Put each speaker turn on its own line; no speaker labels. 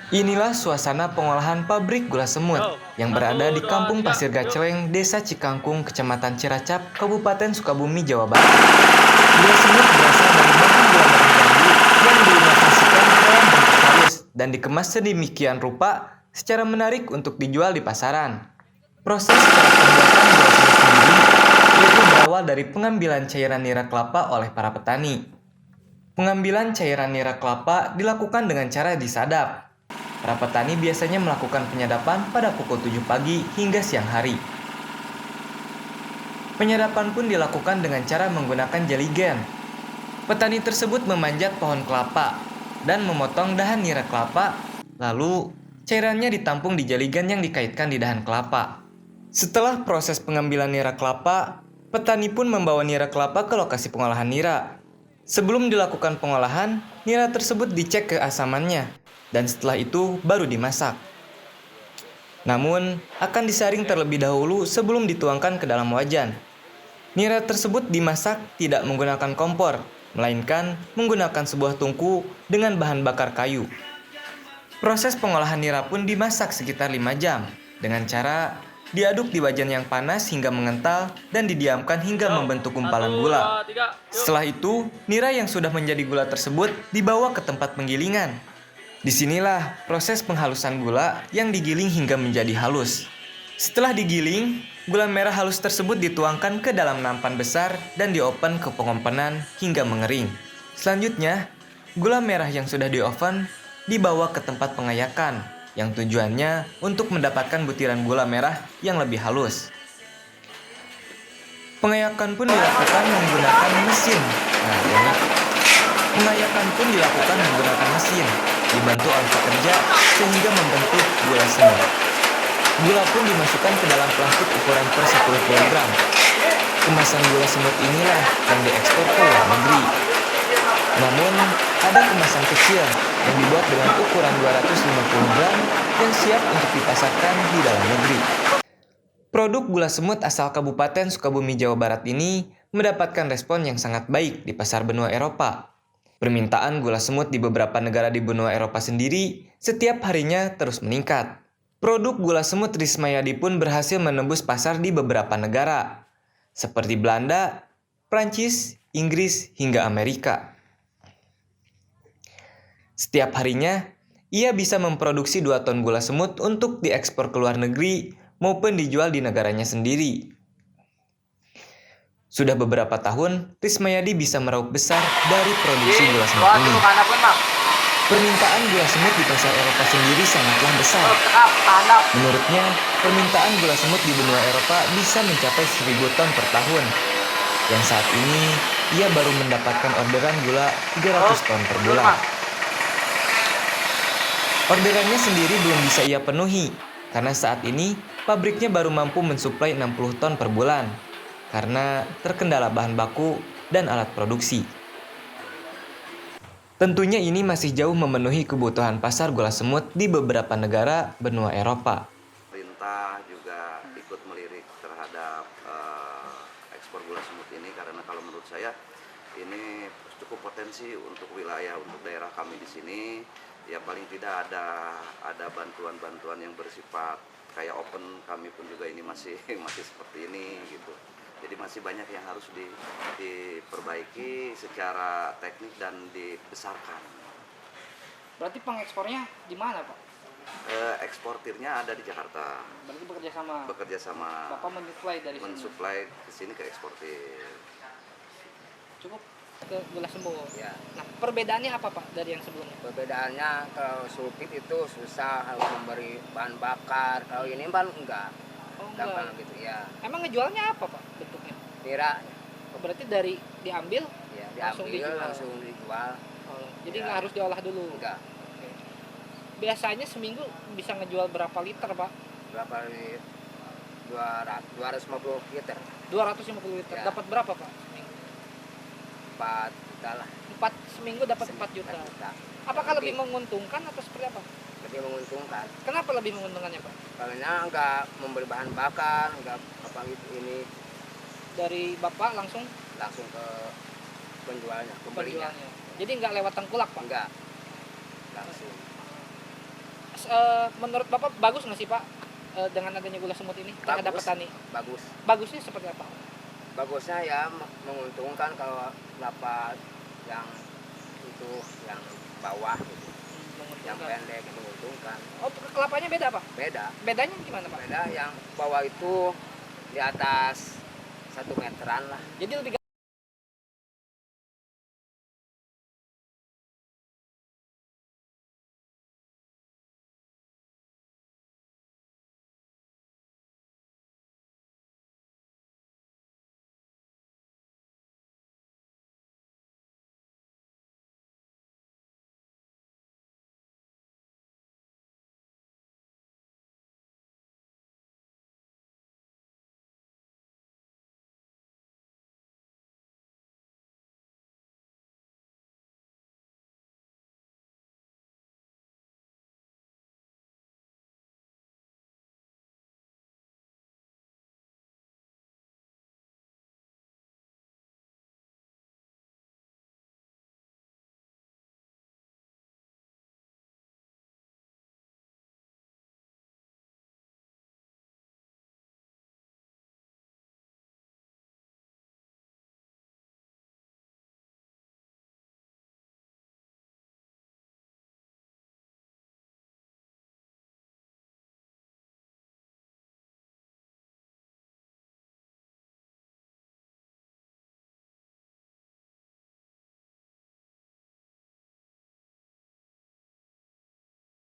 Inilah suasana pengolahan pabrik gula semut yang berada di Kampung Pasir Gaceleng, Desa Cikangkung, Kecamatan Ciracap, Kabupaten Sukabumi, Jawa Barat. Gula semut berasal dari bahan gula merah jambu yang diinovasikan dalam bentuk halus dan dikemas sedemikian rupa secara menarik untuk dijual di pasaran. Proses cara pembuatan gula semut sendiri yaitu berawal dari pengambilan cairan nira kelapa oleh para petani. Pengambilan cairan nira kelapa dilakukan dengan cara disadap. Para petani biasanya melakukan penyadapan pada pukul 7 pagi hingga siang hari. Penyadapan pun dilakukan dengan cara menggunakan jeligen. Petani tersebut memanjat pohon kelapa dan memotong dahan nira kelapa, lalu cairannya ditampung di jeligen yang dikaitkan di dahan kelapa. Setelah proses pengambilan nira kelapa, petani pun membawa nira kelapa ke lokasi pengolahan nira. Sebelum dilakukan pengolahan, nira tersebut dicek keasamannya, dan setelah itu baru dimasak. Namun, akan disaring terlebih dahulu sebelum dituangkan ke dalam wajan. Nira tersebut dimasak tidak menggunakan kompor, melainkan menggunakan sebuah tungku dengan bahan bakar kayu. Proses pengolahan nira pun dimasak sekitar 5 jam, dengan cara diaduk di wajan yang panas hingga mengental dan didiamkan hingga membentuk gumpalan gula. Setelah itu, nira yang sudah menjadi gula tersebut dibawa ke tempat penggilingan. Disinilah proses penghalusan gula yang digiling hingga menjadi halus. Setelah digiling, gula merah halus tersebut dituangkan ke dalam nampan besar dan dioven ke pengopenan hingga mengering. Selanjutnya, gula merah yang sudah dioven dibawa ke tempat pengayakan yang tujuannya untuk mendapatkan butiran gula merah yang lebih halus. Pengayakan pun dilakukan menggunakan mesin. Pengayakan pun dilakukan menggunakan mesin, dibantu oleh pekerja sehingga membentuk gula semut. Gula pun dimasukkan ke dalam plastik ukuran per 10 kg. Kemasan gula semut inilah yang diekspor ke luar negeri. Namun, ada kemasan kecil yang dibuat dengan ukuran 250 gram yang siap untuk dipasarkan di dalam negeri. Produk gula semut asal Kabupaten Sukabumi, Jawa Barat ini mendapatkan respon yang sangat baik di pasar benua Eropa. Permintaan gula semut di beberapa negara di benua Eropa sendiri setiap harinya terus meningkat. Produk gula semut Rismayadi pun berhasil menembus pasar di beberapa negara, seperti Belanda, Prancis, Inggris, hingga Amerika. Setiap harinya, ia bisa memproduksi 2 ton gula semut untuk diekspor ke luar negeri maupun dijual di negaranya sendiri. Sudah beberapa tahun, Rismayadi bisa meraup besar dari produksi gula semut ini. Permintaan gula semut di pasar Eropa sendiri sangatlah besar. Menurutnya, permintaan gula semut di benua Eropa bisa mencapai 1.000 ton per tahun. Yang saat ini, ia baru mendapatkan orderan gula 300 ton per bulan. Orderannya sendiri belum bisa ia penuhi, karena saat ini pabriknya baru mampu mensuplai 60 ton per bulan, karena terkendala bahan baku dan alat produksi. Tentunya ini masih jauh memenuhi kebutuhan pasar gula semut di beberapa negara benua Eropa.
Pemerintah juga ikut melirik terhadap ekspor gula semut ini, karena kalau menurut saya ini cukup potensi untuk wilayah, untuk daerah kami di sini. Ya paling tidak ada bantuan-bantuan yang bersifat kayak open, kami pun juga ini masih seperti ini gitu. Jadi masih banyak yang harus diperbaiki secara teknik dan dibesarkan.
Berarti pengekspornya di mana, Pak?
Eksportirnya ada di Jakarta.
Berarti bekerja sama. Bapak mensuplai dari sini?
Mensuplai ke sini ke eksportir.
Cukup ke gula semut.
Ya.
Nah, perbedaannya apa, Pak, dari yang sebelumnya?
Perbedaannya kalau sulfit itu susah, harus memberi bahan bakar. Kalau ini kan enggak.
Oh,
Gampang
enggak.
gitu ya.
Emang ngejualnya apa, Pak, bentuknya?
Nira
Oh, berarti dari diambil
ya
dijual.
langsung dijual.
Oh, jadi
Ya.
nggak harus diolah dulu?
Enggak.
Oke. Biasanya seminggu bisa ngejual berapa liter, Pak?
Berapa lit? 250 liter.
250 liter.
Ya.
Dapat berapa, Pak, seminggu?
4 juta lah.
4 seminggu dapat 4 juta. Apakah lebih menguntungkan atau seperti apa?
Lebih menguntungkan.
Kenapa lebih menguntungkannya, Pak?
Karena enggak membeli bahan bakar, enggak apa gitu, ini
Dari Bapak langsung
langsung ke pembelinya.
penjualnya. Jadi nggak lewat tengkulak, Pak?
Enggak. Langsung.
menurut Bapak bagus nggak sih Pak dengan adanya gula semut ini terhadap
Bagus.
petani?
Bagus.
Bagusnya seperti apa?
Bagusnya ya menguntungkan kalau kelapa yang itu yang bawah gitu. Yang
Menguntungkan.
pendek menguntungkan.
Oh, kelapanya beda Pak?
Beda.
Bedanya gimana Pak?
Beda yang bawah itu di atas 1 meteran lah.
Jadi lebih